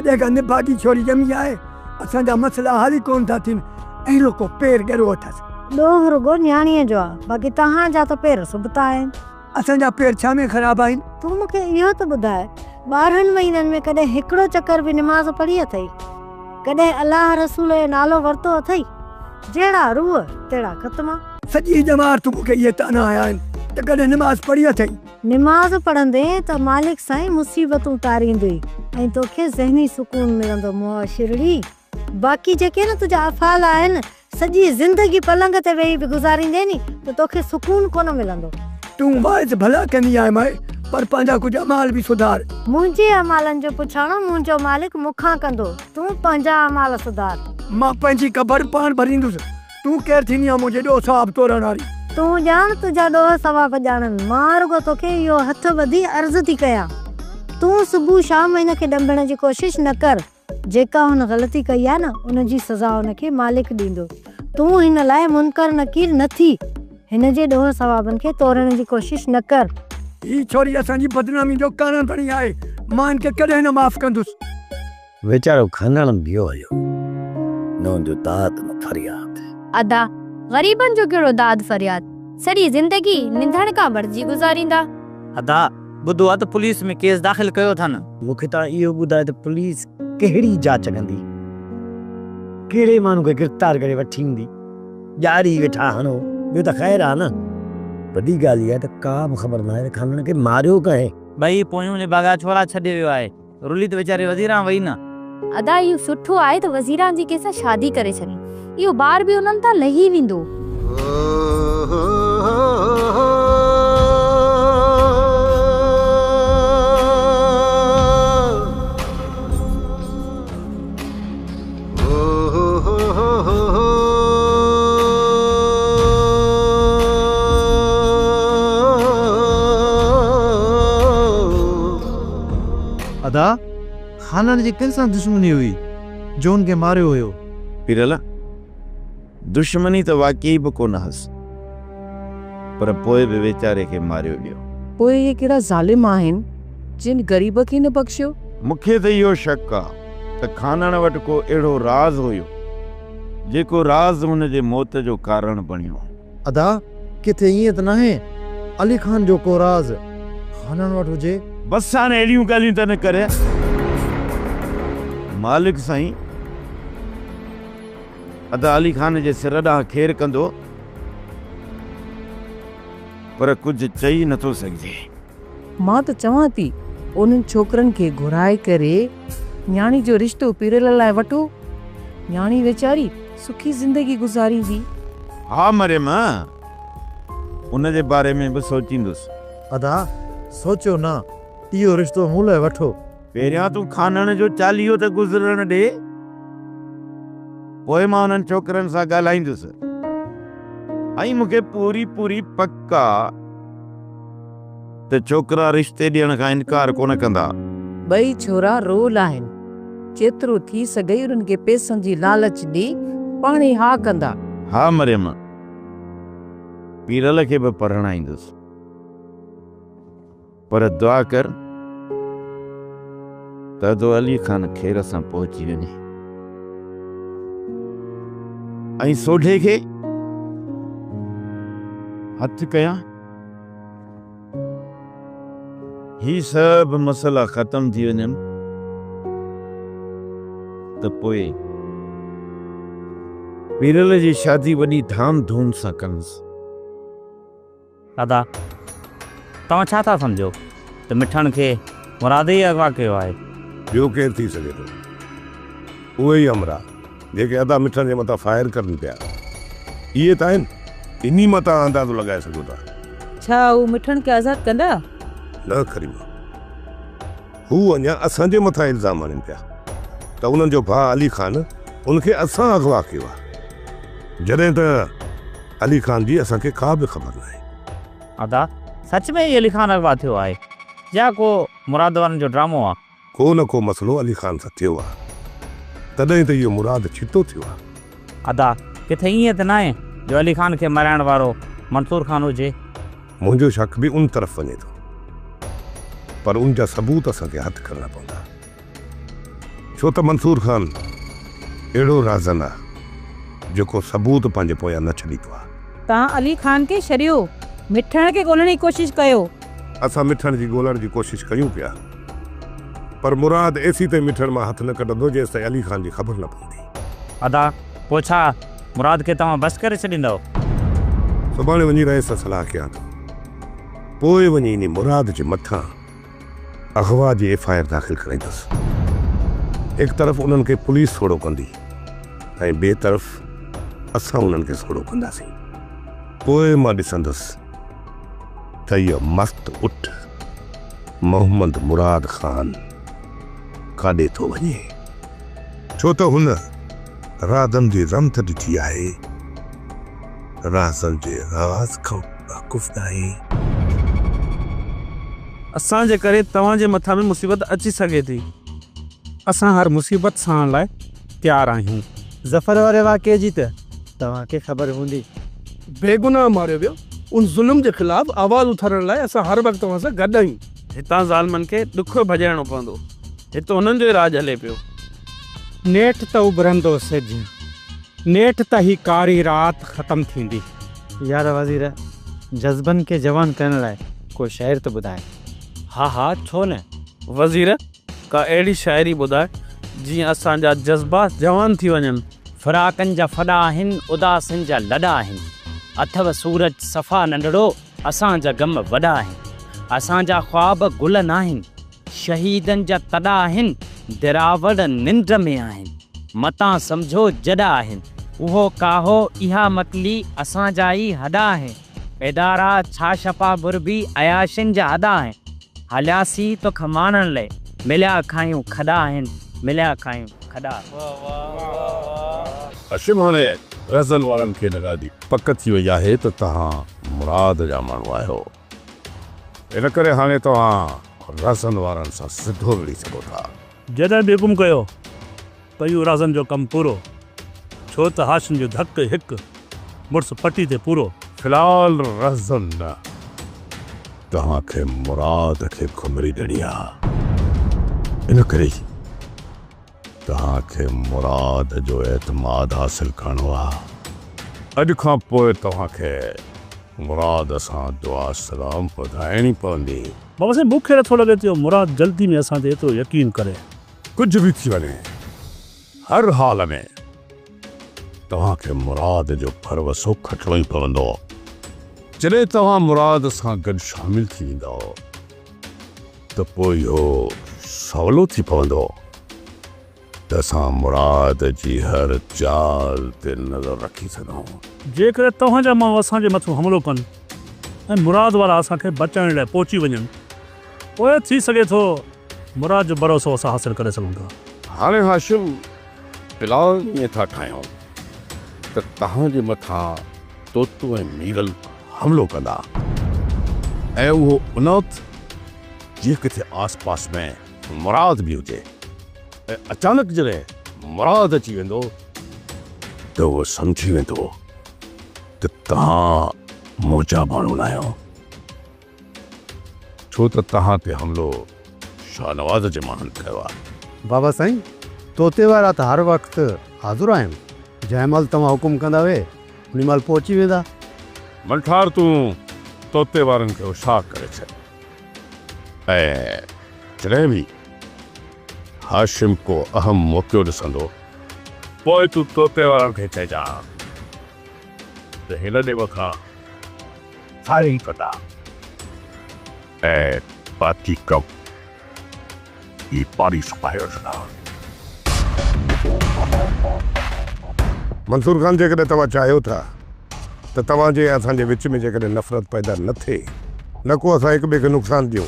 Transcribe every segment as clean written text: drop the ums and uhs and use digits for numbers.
जॾहिं खां निभागी छोरी ॼमी आहे असांजा मसइला हल ई कोन था थियनि। अहिड़ो को पेर कहिड़ो अथसि? ॾोह रुगो न्याणीअ जो आहे, बाक़ी तव्हांजा त पेर सुबता आहिनि। असांजा पेर छा में ख़राबु आहिनि? तूं मूंखे इहो त ॿुधाए, 12 महीननि में कॾहिं हिकिड़ो चकर बि निमाज़ पढ़ी अथई? कॾहिं अलाह रसूल जो नालो वरितो अथई? जहिड़ा रूह तहिड़ा ख़त्म। सॼी जमात तूं मूंखे इहे ताना आया आहिनि त कॾहिं निमाज़ पढ़ी अथई? निमाज़ पढ़ंदे त मालिक साईं मुसीबतूं तारींदुई ऐं तोखे ज़हनी सुकून मिलंदो मुआशिरड़ी। बाक़ी जेके न तुंहिंजा अफ़ाल आहिनि सॼी ज़िंदगी पलंग ते वेही बि गुज़ारींदे नी त तोखे सुकून कोन मिलंदो। तूं वाइस भला कंदी आहे माए, पर पंहिंजा कुझु अमाल बि सुधार। मुंहिंजे अमालनि जो पुछाणो मुंहिंजो मालिक मूंखां कंदो, तूं पंहिंजा अमाल सुधार। मां पंहिंजी क़बर पाण भरींदुसि। तूं केरु थींदी आहे मुंहिंजे ॾोह सवाब तोरण वारी? तूं ॼाण तुंहिंजा ॾोह सवाब ॼाणनि। मां रुगो तोखे इहो हथ ॿधी अर्ज़ु थी कयां, तूं सुबुह शाम हिन खे ॾंबण जी कोशिशि न कर। जेका हुन ग़लती कई आहे न उनजी सज़ा हुनखे मालिक ॾींदो। तूं हिन लाइ मुनकर नकीर न थी, हिन जे ॾोह सवाबनि खे तोड़ण जी कोशिशि न कर। ही छोरी असांजी बदनामी जो कारण बणी आहे, मां हिनखे कॾहिं न माफ़ कंदुसि। वीचारो खनण बियो हुयो, न हुनजो दाद न फरियाद। अदा ग़रीबनि जो कहिड़ो दाद फरियाद, सॼी ज़िंदगी निंधण खां भरिजी गुज़ारींदा। अदा ॿुधो आहे त पुलिस में केस दाख़िल कयो अथनि। मूंखे तव्हां इहो ॿुधाए त पुलिस कहिड़ी जांच कंदी, कहिड़े माण्हू खे गिरफ़्तार करे वठी ईंदी? ॼारी वेठा हणो, ॿियो त ख़ैर आहे न। वॾी ॻाल्हि इहा त का बि ख़बर न आहे त खानण खे मारियो कंहिं। भई पोयूं निभागा छोरा छॾे वियो आहे, रुली त वीचारे वज़ीरां वई न। अदा इहो सुठो आहे त वज़ीरां जी कंहिंसां शादी करे छॾी, इहो ॿार बि उन्हनि तां लही वेंदो। अदा खानन जी कंहिंसां दुश्मनी हुई जो उनखे मारियो हुयो? पीरला दुश्मनी त वाकई बि कोन हुअसि, पर पोइ बि वीचारे खे मारियो वियो। पोइ इहे कहिड़ा ज़ालिम आहिनि जिन ग़रीब खे न बख़्शियो? मूंखे त इहो शक आहे त खानण वटि को अहिड़ो राज़ हुयो जेको राज़ हुनजे मौत जो कारण बणियो। अदा किथे ईअं त नाहे अली खान जो को राज़ खानन वटि हुजे? बस हाणे अहिड़ियूं ॻाल्हियूं त न करे। मालिक साईं अदा अली खान जे सिर ॾांहुं खेर कंदो, पर कुझु चई नथो सघिजे। मां त चवां थी उन्हनि छोकरनि खे घुराए करे न्याणी जो रिश्तो पीरल लाइ वठो, न्याणी वीचारी सुखी ज़िंदगी गुज़ारींदी। हा मरियम, उन जे बारे में बि सोचींदुसि। अदा सोचियो न, इहो रिश्तो मूं लाइ वठो। पहिरियां तूं खानण जो चालीहो त गुज़रण ॾे, पोइ मां उन्हनि छोकरनि सां ॻाल्हाईंदुसि। ऐं मूंखे पूरी पूरी पक आहे त छोकरा रिश्ते ॾियण खां इनकार कोन कंदा। ॿई छोरा रोल आहिनि, जेतिरो थी सघे उन्हनि खे पैसनि जी लालच ॾेई पाणे हा कंदा। हा मरियम, पीरल खे बि पढ़ाईंदुसि, पर दुआ कर त तो अली खान खेर सां पहुची वञे ऐं सोढे खे हथ कयां। ही सभु मसला ख़त्म थी वञनि त पोइ पीरल जी शादी वॾी धाम धूम सां कंदुसि। दादा तव्हां छा था सम्झो त मिठण खे मुराद ई अगवा कयो आहे? ॿियो केरु थी सघे थो? उहे ई अमरा जेके अदा मिठण जे मथां फायर करनि पिया, इहे त आहिनि। इन्ही मथां अंदाज़ो लॻाए सघो था। छा हू मिठण खे आज़ादु कंदा? न करीमा, हू अञा असांजे मथां इल्ज़ाम आणनि पिया त उन्हनि जो भाउ अली खान उनखे असां अगवा कयो आहे, जॾहिं त अली खान जी असांखे का बि ख़बर न आहे। अदा सच में ही अली खान अगवा थियो आहे या को मुराद वारनि जो ड्रामो आहे? को न को मसलो अली खान सां थियो आहे, तॾहिं त इहो मुराद छितो थियो आहे। अदा किथे ईअं त न आहे जो अली खान खे मराइण वारो मंसूर खान हुजे? मुंहिंजो शक बि उन तरफ़ वञे थो, पर उन जा सबूत असांखे हथ करणा पवंदा। छो त मंसूर खान अहिड़ो राज़न आहे जेको सबूत पंहिंजे पोयां न छॾींदो आहे। तव्हां अली खान खे छॾियो, मिठण खे ॻोल्हण जी कोशिश कयो। असां मिठण जी ॻोल्हण जी कोशिश कयूं पिया, पर मुराद एसी ते मिठण मां हथ न कढंदो जेसि ताईं अली खान जी ख़बर न पवंदी। अदा पोइ छा मुराद खे तव्हां बस करे छॾींदव? सुभाणे वञी रहियसि सां सलाह कयां थो, पोइ वञी इन मुराद जे मथां अगवा जी FIR दाख़िल कराईंदुसि। हिकु तरफ़ उन्हनि खे पुलिस सोड़ो कंदी ऐं ॿिए तरफ़ असां उन्हनि खे सोड़ो कंदासीं। पोइ मां ॾिसंदुसि त इहो मस्त उठ मोहम्मद मुराद खान काॾे थो वञे, छो त हुन राज़नि जी रमथ ॾिठी आहे, राज़नि जे राज़ खां वाक़ुफ़ आहे। असांजे करे तव्हांजे मथां बि मुसीबत अची सघे थी। असां हर मुसीबत सहण लाइ तयारु आहियूं। ज़फ़र वारे वाक़े जी त तव्हांखे ख़बर हूंदी। बेगुनाह मारियो वियो, उन ज़ुल्म जे ख़िलाफ़ आवाज़ उथारण लाइ असां हर वक़्तु तव्हां सां गॾु आहियूं। हितां ज़ालमनि खे ॾुखियो भॼाइणो पवंदो, हिते हुननि जो राज हले पियो। नेठि त उभरंदो सिज, नेठि त ही कारी राति ख़तमु थींदी। यार वज़ीर, जज़्बनि खे जवान करण लाइ को शाइर त ॿुधाए। हा छो न वज़ीर, का अहिड़ी शाइरी ॿुधाए जीअं असांजा जज़्बा जवान थी वञनि। फ़िराकनि जा फॾा आहिनि, उदासनि जा लॾा आहिनि, अथव सूरज सफ़ा नंढड़ो, असांजा गम वॾा आहिनि। असांजा ख़्वाब गुल न आहिनि, शहीदनि जा तॾा आहिनि, दिरावड़ निंड में आहिनि, मतां सम्झो जॾा आहिनि, उहो काहो इहा मतली असांजा ई हॾा आहिनि। इदारा छा छपा बुरबी अयाशिन जा अदा आहिनि, हलियासीं तो खमाणण लाइ, मिलिया खायूं खॾा आहिनि, मिलिया खायूं खॾा। हाशिम हाणे रज़न वारनि खे लॻा दी पक थी वई आहे त तव्हां मुराद जा माण्हू आहियो, इन करे हाणे तव्हां रज़न वारनि सां सिधो मिली सघो था। जॾहिं बि हुकुम कयो त इहो राज़न जो कमु पूरो, छो त हाशिम जो धक हिकु मुड़ुसु पटी ते पूरो। फ़िलहाल रज़न न, तव्हांखे मुराद खे घुमरी ॾियणी आहे, इन करे तव्हांखे मुराद जो एतमाद हासिल करणो आहे। अॼु खां पोइ तव्हांखे मुराद सां दुआ सलाम ॿुधाइणी पवंदी। बाबा साईं, मूंखे नथो लॻे थो मुराद जल्दी में असां ते एतिरो यकीन करे। कुझु बि थी वञे, हर हाल में तव्हांखे मुराद जो भरवसो खटिणो ई पवंदो। जॾहिं तव्हां मुराद सां गॾु शामिल थी वेंदो त पोइ इहो सवलो थी पवंदो त असां मुराद जी हर चाल ते नज़र रखी सघूं। जेकर तव्हांजा माण्हू असांजे मथां हमिलो कनि ऐं मुराद वारा असांखे बचाइण लाइ पहुची वञनि, पोइ थी सघे थो मुराद जो भरोसो असां हासिल करे सघूं था। हाणे हाशिम प्लान ईअं था ठाहियूं त तव्हांजे मथां तोतू ऐं मीरल हमिलो कंदा, ऐं उहो उन वक़्तु जीअं किथे आस पास में मुराद बि हुजे, ऐं अचानक जॾहिं मुराद अची वेंदो त उहो सम्झी वेंदो त तव्हां मोजा माण्हू न आहियो, छो त तव्हां ते हमिलो शाहनवाज़ जे माण्हुनि कयो आहे। बाबा साईं, तोते वारा त हर वक़्तु हाज़ुर आहिनि, जंहिं महिल तव्हां हुकुम कंदा वे उन महिल पहुची वेंदा। मनठार तूं तोते वारनि खे होशियार करे छॾ, ऐं जॾहिं बि हाशिम को अहम मौक़ो ॾिसंदो पोइ तूं तोते वारनि खे चइजां त हिन ॾे खां फायरिंग कंदा, ऐं बाक़ी कम ही पारी सुकाए वठंदा। मंसूर खान, जेकॾहिं तव्हां चाहियो था त तव्हांजे असांजे विच में जेकॾहिं नफ़रत पैदा न थिए, न को असां हिक ॿिए खे नुक़सानु ॾियूं,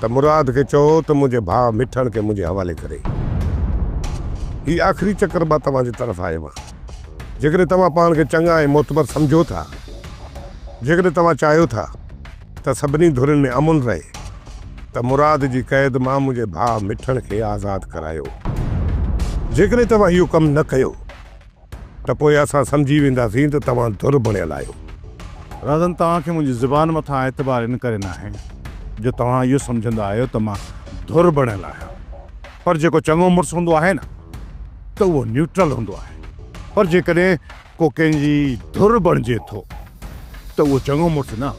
त मुराद खे चओ त मुंहिंजे भाउ मिठण खे मुंहिंजे हवाले करे। ही आख़िरी चकर मां तव्हांजे तरफ़ आयो आहियां। जेकॾहिं तव्हां पाण खे चङा ऐं मोतबर सम्झो था, जेकॾहिं तव्हां चाहियो था त सभिनी धुरियुनि में अमुन रहे, त मुराद जी क़ैद मां मुंहिंजे भाउ मिठण खे आज़ादु करायो। जेकॾहिं तव्हां इहो कमु न कयो त पोइ असां सम्झी वेंदासीं त तव्हां धुर बणियल आहियो। राज़न, तव्हांखे मुंहिंजी ज़ुबान मथां एतबार इन करे न आहे जो तव्हां इहो सम्झंदा आहियो त मां धुर बणियल आहियां। पर जेको चङो मुड़ुसु हूंदो आहे न त उहो न्यूट्रल हूंदो आहे, पर जेकॾहिं को कंहिंजी धुर बणिजे थो त उहो चङो मुड़ुसु न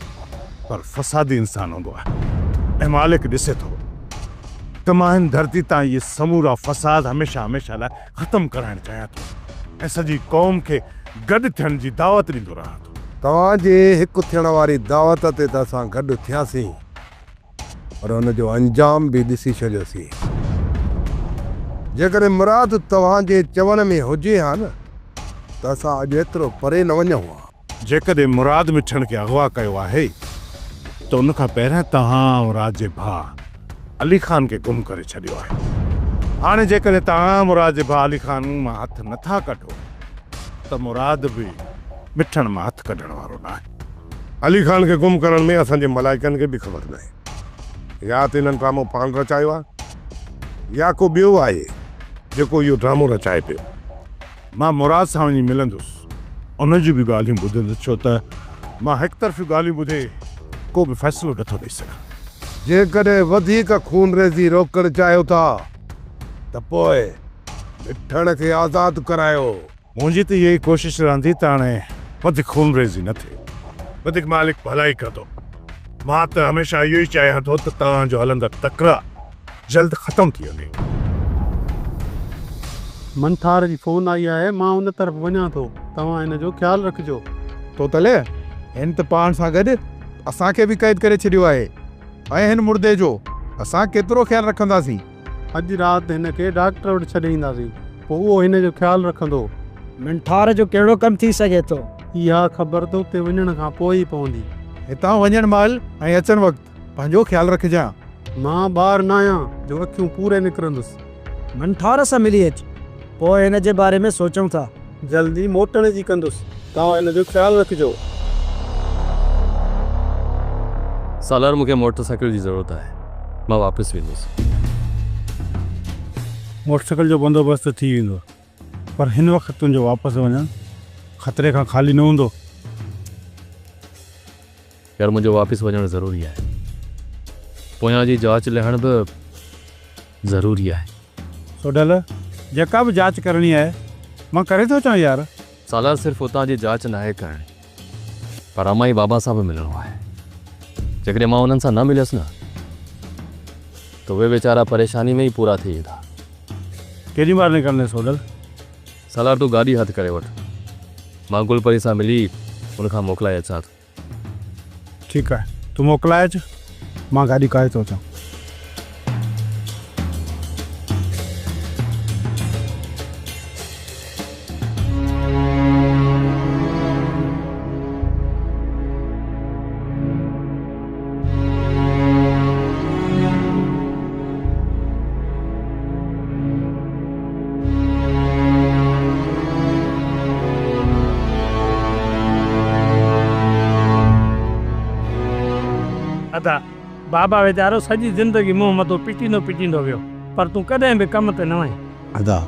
पर फ़सादी इंसानु हूंदो आहे। ऐं मालिक ॾिसे थो त मां हिन धरती तां इहे समूरा फ़साद हमेशह हमेशह लाइ ख़तमु कराइणु चाहियां थो ऐं सॼी क़ौम खे गॾु थियण जी दावत ॾींदो रहां थो। तव्हांजे हिकु थियण वारी दावत ते त असां गॾु थियासीं, पर हुनजो अंजाम बि ॾिसी छॾियोसीं। जेकॾहिं मुराद तव्हांजे चवण में हुजे हा न त असां अॼु एतिरो परे न वञूं हा। जेकॾहिं मुराद मिठण खे अगवा कयो आहे त उन खां पहिरियों तव्हां मुराद जे भाउ अली ख़ान खे गुम करे छॾियो आहे। हाणे जेकॾहिं तव्हां मुराद जे भाउ अली ख़ान मां हथु नथा कढो त मुराद बि मिठण मां हथु कढण वारो न आहे। अली ख़ान खे गुम करण में असांजे मलाइकनि खे बि ख़बर न आहे। या त हिननि ड्रामो पाण रचायो आहे या को ॿियो आहे जेको इहो ड्रामो रचाए पियो। मां मुराद सां वञी मिलंदुसि, उनजी बि ॻाल्हियूं ॿुधंदुसि, छो त मां हिकु तरफ़ी ॻाल्हियूं ॿुधे को बि फ़ैसिलो नथो ॾेई सघां। जेकॾहिं वधीक खून रेज़ी रोकणु चाहियो था त पोइ मिठण खे आज़ादु करायो। मुंहिंजी त इहा ई कोशिशि रहंदी त हाणे वधीक खून रेज़ी न थिए, वधीक मालिक भलाई कंदो। मां त हमेशह इहो ई चाहियां थो त तव्हांजो हलंदड़ तकरार जल्द ख़तमु थी वञे। मंथार जी फ़ोन आई आहे, मां उन तरफ़ वञां थो, तव्हां हिन जो ख़्यालु रखिजो। तो तले हिन त पाण सां गॾु असांखे बि क़ैद करे छॾियो आहे ऐं हिन मुर्दे जो असां केतिरो ख़्यालु रखंदासीं। अॼु राति हिन खे डॉक्टर वटि छॾे ईंदासीं, पोइ उहो हिन जो ख़्यालु रखंदो। मिंठार जो कहिड़ो कमु थी सघे थो? इहा ख़बर त उते वञण खां पोइ ई पवंदी। हितां वञण महिल ऐं अचण वक़्तु पंहिंजो ख़्यालु रखिजांइ। मां ॿार न आहियां जो अखियूं पूरे निकिरंदुसि। मिंठार सां मिली अच, पोइ हिन जे बारे में सोचूं था। जल्दी मोटण जी कंदुसि, तव्हां हिन जो ख़्यालु रखिजो। सालार मूंखे मोटरसाइकिल जी ज़रूरत आहे, मां वापसि वेंदुसि। मोटरसाइकिल जो बंदोबस्तु थी वेंदो, पर हिन वक़्तु तुंहिंजो वापसि वञणु ख़तरे खां ख़ाली न हूंदो। यार मुंहिंजो वापसि वञणु ज़रूरी आहे, पोयां जी जांच लहण बि ज़रूरी आहे। सोडल जेका बि जांच करणी आहे मां करे थो चाहियां यार। सालार सिर्फ़ु उतां जी जांच न आहे करणी, पर अमाई बाबा सां बि मिलणो आहे। जेकॾहिं मां उन्हनि सां न मिलियसि न त उहे वीचारा परेशानी में ई पूरा थी वेंदा। केॾी महिल निकिरंदे सोडल? सालार तूं गाॾी हथु करे वठि, मां गुलपरी सां मिली उनखां मोकिलाए अचां थो। ठीकु आहे, तूं मोकिलाए अचु, मां गाॾी काए थो अचां। बाबा वीचारो सॼी ज़िंदगी मुंहुं मथो पीटींदो वियो, पर तूं कॾहिं बि कम ते न वहीं। अदा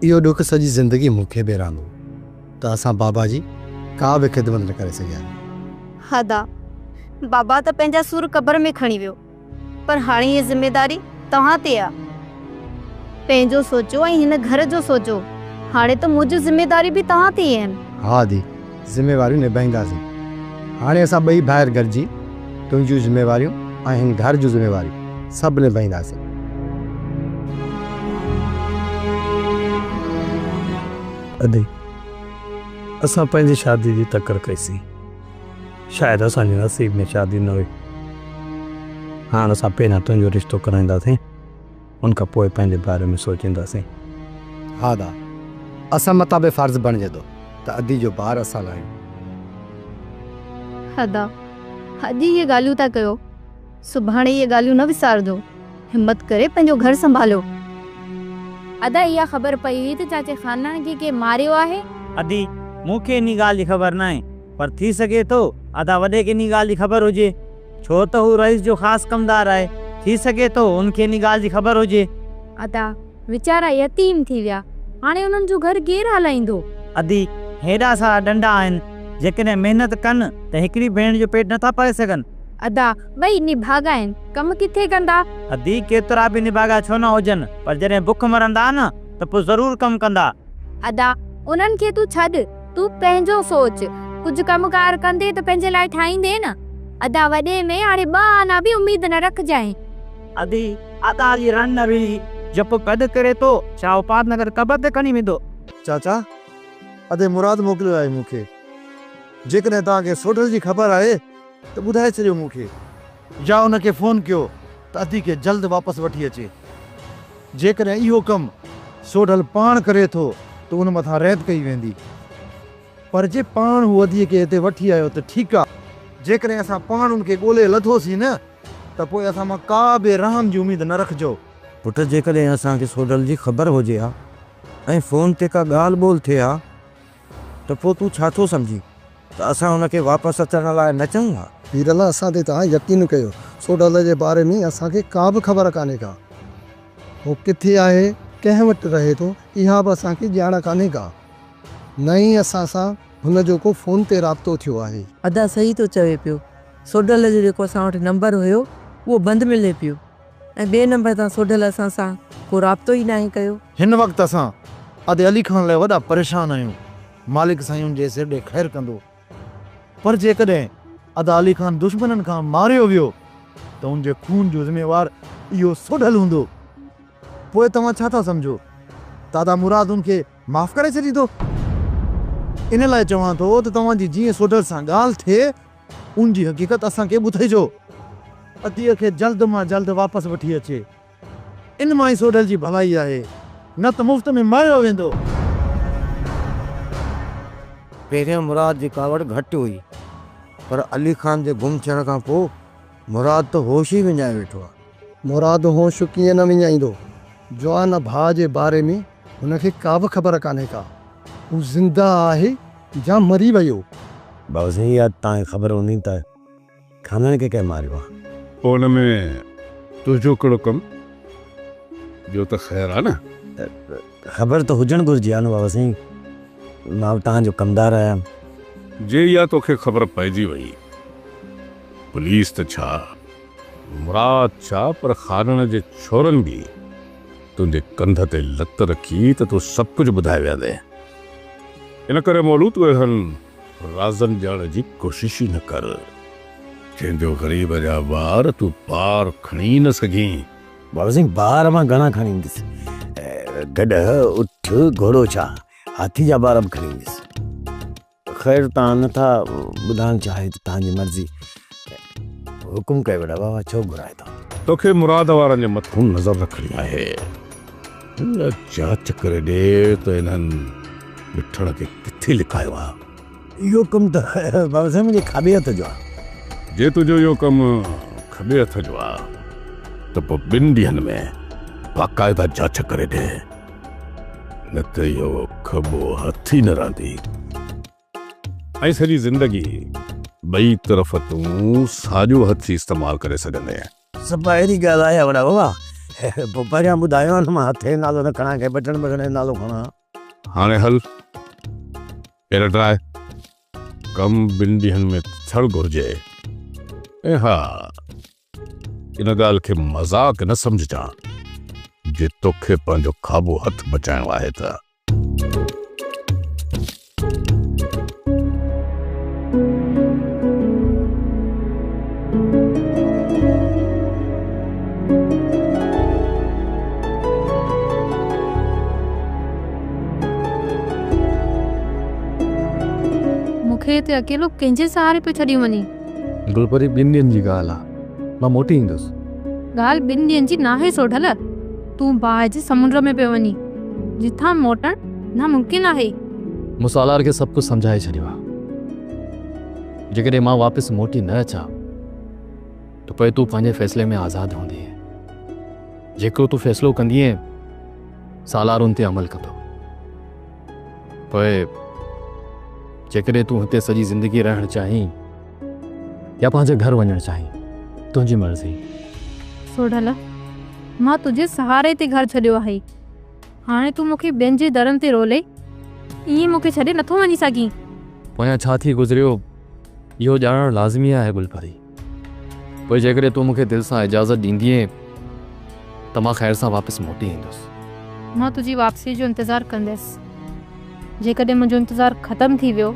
इहो ॾुख सॼी ज़िंदगी मूंखे बि रहंदो त असां बाबा जी का बि ख़िदमत न करे सघिया। हदा बाबा त पंहिंजा सूर क़बर में खणी वियो, पर हाणे ये ज़िम्मेदारी तव्हां ते आहे। पंहिंजो सोचो ऐं हिन घर जो सोचो। हाणे त मुंहिंजूं ज़िम्मेदारी बि तव्हां ते आहिनि। हा दी, ज़िम्मेवारियूं निभाईंदासीं। हाणे असां ॿई ॿाहिरि गॾिजी तुंहिंजूं ज़िम्मेवारियूं ऐं हिन घर जूं ज़िम्मेवारियूं सभु निभाईंदासीं। अदी असां पंहिंजी शादी जी तकड़ कईसीं, शायदि असांजे नसीब में शादी न हुई। हाणे असां पहिरियां तुंहिंजो रिश्तो कराईंदासीं, उन खां पोइ पंहिंजे बारे में सोचींदासीं। हा दा, असां मथां बि फ़र्ज़ु बणिजे थो त अदी जो ॿारु असां लाइ। हदा अॼु ये ॻाल्हियूं था कयो, सुभाणे ये ॻाल्हियूं न विसारजो। हिम्मत करे पंहिंजो घर संभालो। अदा इहा ख़बर पई हुई त चाचे ख़ानदान खे के मारियो आहे? अदी मूंखे इन ॻाल्हि जी ख़बर न आहे, पर थी सघे थो अदा वॾे खे इन ॻाल्हि जी ख़बर हुजे, छो त हू रईस जो ख़ासि कमदार आहे। थी सघे थो उनखे इन ॻाल्हि जी ख़बर हुजे। अदा वीचारा यतीम थी विया, हाणे उन्हनि जो घर केरु हलाईंदो? अदी हेॾा सारा डंडा आहिनि, जेकॾहिं महिनत कनि त हिकिड़ी भेण जो पेट नथा पाए सघनि। अदा ॿई निभागा आहिनि, कम किथे कंदा? अदी केतिरा बि निभागा छो न हुजनि, पर जॾहिं बुख मरंदा न त पोइ ज़रूर कमु कंदा। अदा उन्हनि खे तूं छॾ, तूं पंहिंजो सोच। कुझु कमकार कंदे त पंहिंजे लाइ ठाहींदे न। अदा वॾे में हाणे ॿ आना बि उमेद न रखजांइ। अदी अदा जी रन बि जप पैद करे तो छा उपात नगर कबर ते खणी वेंदो। चाचा अदे मुराद मोकिलियो आहे मूंखे। जेकॾहिं तव्हांखे सोडल जी ख़बर आहे त ॿुधाए छॾियो मूंखे, या उनखे फ़ोन कयो त अदी खे जल्द वापसि वठी अचे। जेकॾहिं इहो कमु सोडल पाण करे थो त उन मथां रैद कई वेंदी, पर जे पाण हू अदीअ खे हिते वठी आयो त ठीकु आहे। जेकॾहिं असां पाण उनखे ॻोल्हे लथोसीं न त पोइ असां मां का बि रहम जी उमेद न रखिजो। पुट जेकॾहिं असांखे सोडल जी ख़बर हुजे हा ऐं फ़ोन ते का ॻाल्हि ॿोल थिए हा त पोइ तूं छा थो सम्झी त असां हुनखे वापसि अचण लाइ न चऊं हा? हीरल असां ते तव्हां यकीन कयो, सोडल जे बारे में असांखे का बि ख़बर कान्हे का। उहो किथे आहे, कंहिं वटि रहे थो, इहा बि असांखे ॼाण कान्हे का। न ई असां सां हुनजो को फ़ोन ते राब्तो थियो आहे। अदा सही थो चवे पियो, सोडल जो जेको असां वटि नंबर हुयो उहो बंदि मिले पियो ऐं ॿिए नंबर तां सोडल असां सां को राब्तो ई न कयो। हिन वक़्तु असां अदे अली खान लाइ वॾा परेशान आहियूं। मालिक साईं जे सिर ॾे ख़ैरु कंदो, पर जेकॾहिं अदा अली खान दुश्मननि खां मारियो वियो त उनजे खून जो ज़िम्मेवार इहो सोडल हूंदो। पोइ तव्हां छा था सम्झो, दादा मुराद उनखे माफ़ करे छॾींदो? इन लाइ चवां थो त तव्हांजी जीअं सोडल सां ॻाल्हि थिए उनजी हक़ीक़त असांखे ॿुधाइजो। अदीअ खे जल्द मां जल्द वापसि वठी अचे, इन मां ई सोडल जी भलाई आहे, न त मुफ़्त में मारियो वेंदो। पहिरियों मुराद जी कावड़ घटि हुई, पर अली खान जे गुम थियण खां पोइ मुराद त होश ई विञाए वेठो आहे। मुराद होश कीअं न विञाईंदो? जवान भाउ जे बारे में हुनखे का बि ख़बर कान्हे का। हू ज़िंदा आहे या मरी वियो? बाबा साईं यार तव्हांखे ख़बर हूंदी त खाननि खे कंहिं मारियो आहे? पोइ हुन में तुंहिंजो कहिड़ो कमु? जो त ख़ैरु आहे न। ख़बर त हुजणु घुरिजे आहे न बाबा साईं, मां तव्हांजो कमदार आहियां। जे इहा तोखे ख़बर पइजी वई, पुलिस त छा मुराद छा, पर खानन जे छोरनि बि तुंहिंजे कंध ते लत रखी त तूं सभु कुझु ॿुधाए विया। इन करे मौलू तूं इन्हनि राज़नि ॼाण जी कोशिश ई न कर। जंहिंजो ग़रीब जा ॿार तूं पार खणी न सघीं। बाबा साईं ॿार मां घणा खणी ईंदुसि, गॾ उठ घोड़ो छा हाथी जा ॿार बि खणी ईंदुसि। ख़ैर तव्हां नथा ॿुधाइणु चाहे त तव्हांजी मर्ज़ी, हुकुम कयो वॾा बाबा, छो घुराए थो? तोखे मुराद वारनि जे मथां नज़र रखणी आहे। जांच करे ॾे त इन्हनि मिठड़ खे किथे लिखायो आहे। इहो कमु त बाबा साईं मुंहिंजे खाॿे हथ जो आहे। जे तुंहिंजो इहो कमु खॿे हथ जो आहे त पोइ 2 ॾींहंनि में बाक़ाइदा जांच करे ॾे, न त इहो खॿो हथ ई न रहंदी ऐं सॼी ज़िंदगी ॿई तरफ़ तूं साॼो हथ इस्तेमालु करे सघंदे। सभु अहिड़ी ॻाल्हि आहे वॾा बाबा, पोइ पहिरियां ॿुधायो न, मां हथ जो नालो न खणा के बटण जो नालो खणा। हाणे हल पहिरियों ट्राए कमु 2 ॾींहंनि में थियणु घुरिजे। ऐं हा, इन ॻाल्हि खे मज़ाक न सम्झजां, जे तोखे पंहिंजो खाॿो हथ बचाइणो आहे त। मूंखे हिते अकेलो कंहिंजे सहारे पियो छॾी वञी? गुलपरी 2 ॾींहंनि जी ॻाल्हि आहे, मां मोटी ईंदुसि। ॻाल्हि 2 ॾींहंनि जी नाहे सोढल, तूं बाहि जे समुंड में पियो वञी, जिथां मोटण नामुमकिन आहे। मूं सालार खे सभु कुझु सम्झाए छॾियो आहे। जेकॾहिं मां वापसि मोटी न अचां त पोइ तूं पंहिंजे फ़ैसिले में आज़ादु हूंदी। जेको तूं फ़ैसिलो कंदीअ सालार उन ते अमल कंदो। पोइ जेकॾहिं तूं हिते सॼी ज़िंदगी रहणु चाहीं या पंहिंजे घर वञणु चाहीं, तुंहिंजी मर्ज़ी। सोढल, मां तुंहिंजे सहारे ते घर छॾियो आहे, हाणे तूं मूंखे ॿियनि जे दरनि ते रोले, ईअं मूंखे छॾे नथो वञी सघीं। पोयां छा थी गुज़रियो इहो ॼाणणु लाज़मी आहे गुलपरी। पोइ जेकॾहिं तूं मूंखे दिलि सां इजाज़त ॾींदीअं त मां ख़ैर सां वापसि मोटी ईंदुसि। मां तुंहिंजी वापसी जो इंतज़ारु कंदसि। जेकॾहिं मुंहिंजो इंतज़ारु ख़तमु थी वियो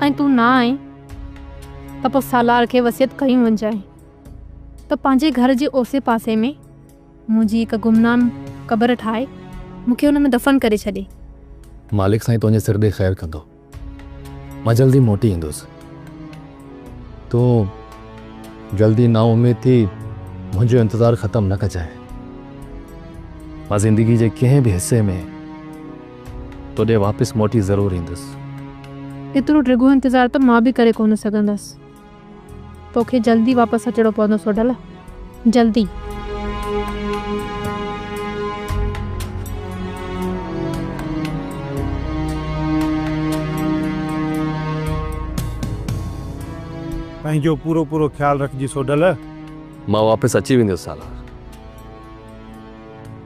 ऐं तूं न आई त पोइ सालार खे वसियत कयूं वञजांइ त पंहिंजे घर जे ओसे पासे में मुंहिंजी हिकु गुमनाम क़बर ठाहे मूंखे हुन में दफ़न करे छॾे। मालिक साईं तुंहिंजे सिर ॾे ख़ैरु कंदो, मां जल्दी मोटी ईंदुसि। तूं जल्दी ना उमेद थी मुंहिंजो इंतज़ारु ख़तमु न कजांइ। मां ज़िंदगी जे कंहिं बि हिसे में तोॾे वापसि मोटी ज़रूरु ईंदुसि। एतिरो डिघो इंतज़ारु त मां बि करे कोन सघंदसि। तोखे जल्दी वापसि अचणो पवंदो सोडल, जल्दी। पंहिंजो पूरो पूरो ख्यालु रखिजी सोडल। मां वापसि अची वेंदुसि सालार,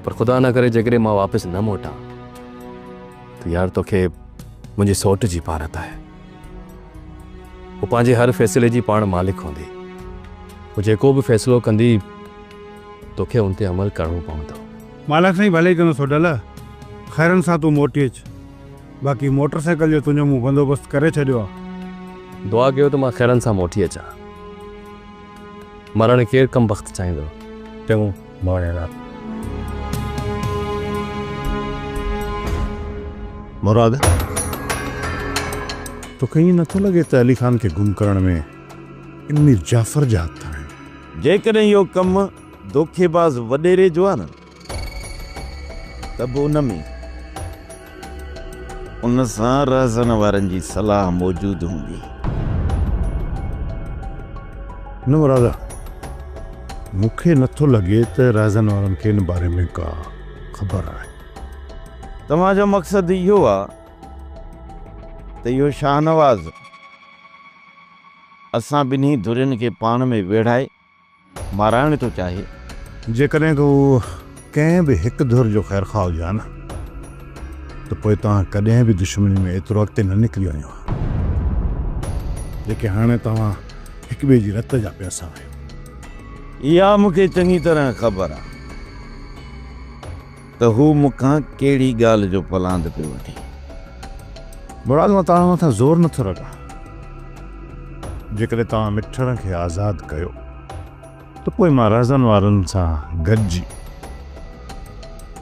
पर ख़ुदा न करे जेकॾहिं मां वापसि न मोटां त यार तोखे मुंहिंजी सोट जी पारत आहे। वो पंहिंजे हर फ़ैसिले जी पाण मालिक हूंदी। वो जेको बि फ़ैसिलो कंदी तोखे उन ते अमल करणो पवंदो। मालिक साईं भले कंदो सोडल, ख़ैरनि सां तूं मोटी अचु। बाक़ी मोटरसाइकिल जो तुंहिंजो मूं बंदोबस्तु करे छॾियो आहे। दुआ कयो त मां ख़ैरनि सां मोटी अचां। मरण केरु कम वक़्तु चाहींदो। चङो मां मुराद, तोखे ईअं नथो लॻे त अली ख़ान खे गुम करण में इनमें जाफ़र जा हथ आहिनि? जेकॾहिं इहो कमु धोखेबाज़ वॾेरे जो आहे न त बि उन सां रहज़न वारनि जी सलाह मौजूदु हूंदी। न मुराद, मूंखे नथो लॻे त रहज़न वारनि खे इन बारे में का ख़बर आहे। तव्हांजो मक़सदु इहो आहे त इहो शाहनवाज़ असां ॿिन्ही धुरियुनि खे पाण में वेढ़ाए माराइण थो चाहे। जेकॾहिं को कंहिं बि हिकु धुर जो ख़ैर ख़्वाह हुजे हा न त पोइ तव्हां कॾहिं बि दुश्मनी में एतिरो अॻिते न निकिरी वञो आहे जेके हाणे तव्हां हिक ॿिए जी रत जा पिया साहियो। इहा मूंखे चङी तरह ख़बर आहे त हू मूंखां कहिड़ी ॻाल्हि जो पलांद पियो वठे। मुराद, मां तव्हां मथां ज़ोर नथो रखां। जेकॾहिं तव्हां मिठड़ खे आज़ादु कयो त पोइ मां रहज़न वारनि सां गॾिजी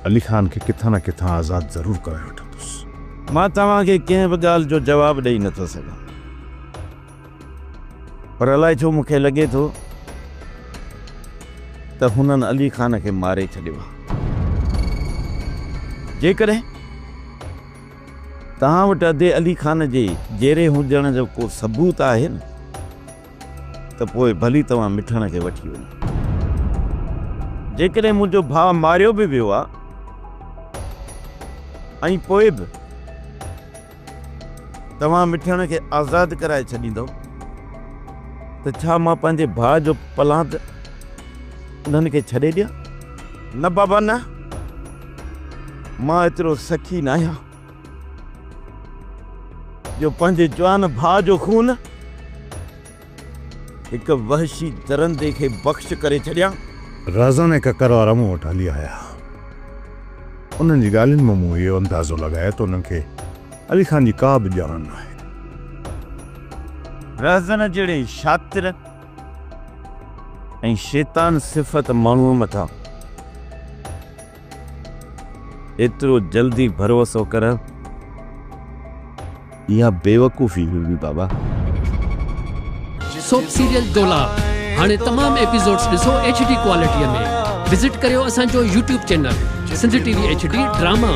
अली ख़ान खे किथां न किथां आज़ादु ज़रूरु कराए वठंदुसि। मां तव्हांखे कंहिं बि ॻाल्हि जो जवाबु ॾेई नथो सघां, पर अलाए छो मूंखे लॻे थो त हुननि अली ख़ान खे मारे छॾियो आहे। जेकॾहिं तव्हां वटि अधे अली ख़ान जे जेरे हुजण जो को सबूत आहे न त पोइ भली तव्हां मिठण खे वठी वञो। जेकॾहिं मुंहिंजो भाउ मारियो बि वियो आहे ऐं पोइ बि तव्हां मिठण खे आज़ादु कराए छॾींदव त छा मां पंहिंजे भाउ जो पलांद उन्हनि खे छॾे ॾियां? न बाबा न, मां एतिरो सखी न आहियां जो पंहिंजे जवान भाउ जो खून हिकु वहशी दरंदे खे बख़्श करे छॾियां। रहज़न ऐं ककर वारा मूं वटि हली आया। उन्हनि जी ॻाल्हियुनि मां मूं इहो अंदाज़ो लॻायो त उन्हनि खे अली ख़ान जी का बि ॼाण न आहे। रहज़न जहिड़े शातिर ऐं शैतान सिफ़त माण्हूअ मथां एतिरो जल्दी भरोसो कर, इहा बेवकूफ़ी हुई बाबा। सोप सीरियल डोला हाणे तमाम एपिसोड्स ॾिसो HD क्वालिटीअ में। विज़िट करियो असांजो YouTube channel Sindh TV HD drama.